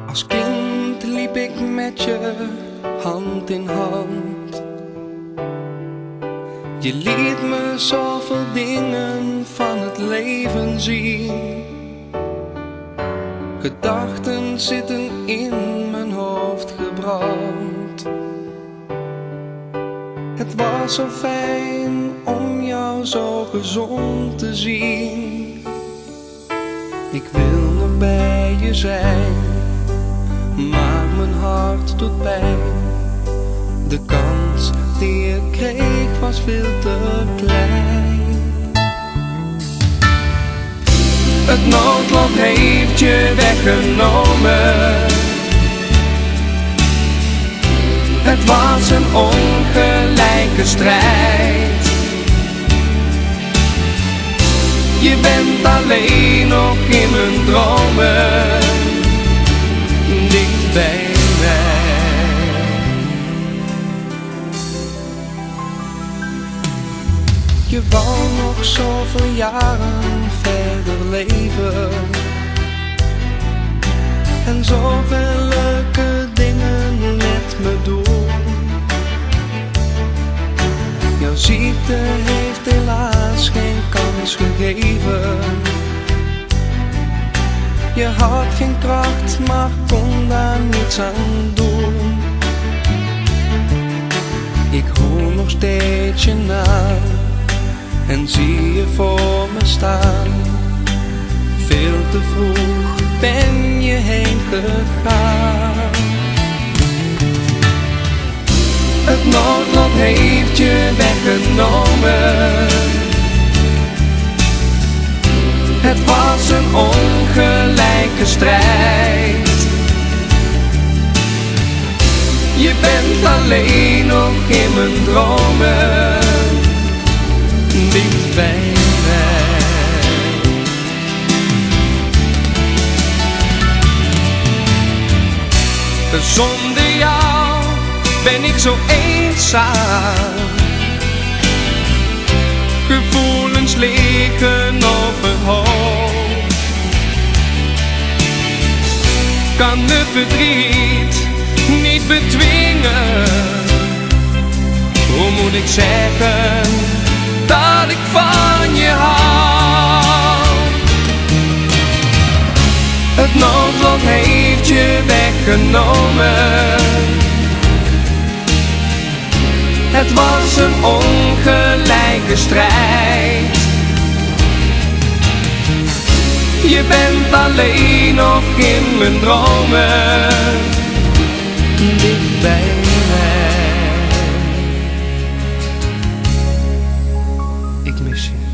Als kind liep ik met je hand in hand. Je liet me zoveel dingen van het leven zien. Gedachten zitten in mijn hoofd gebrand. Het was zo fijn om jou zo gezond te zien. Ik wil nog bij je zijn, maar mijn hart doet pijn. De kans die ik kreeg was veel te klein. Het noodlot heeft je weggenomen. Het was een ongelijke strijd. Je bent alleen nog in mijn dromen, dicht bij mij. Je wou nog zoveel jaren verder leven en zoveel leuke dingen met me doen. Jouw ziekte heeft helaas geen kans gegeven. Je had geen kracht, maar kon daar niets aan doen. Ik hoor nog steeds je naam en zie je voor me staan. Veel te vroeg ben je heen gegaan. Het noodlot heeft je weggenomen. Het was een ongelijke strijd. Je bent alleen nog in mijn dromen, dicht bij mij. Zonder jou ben ik zo eenzaam. Gevoelens liggen overhoop. Kan het verdriet niet bedwingen. Hoe moet ik zeggen dat ik van je hou? Het noodlot heeft je weggenomen. Het was een ongelijke strijd. Je bent alleen nog in mijn dromen, dicht bij mij. Ik mis je.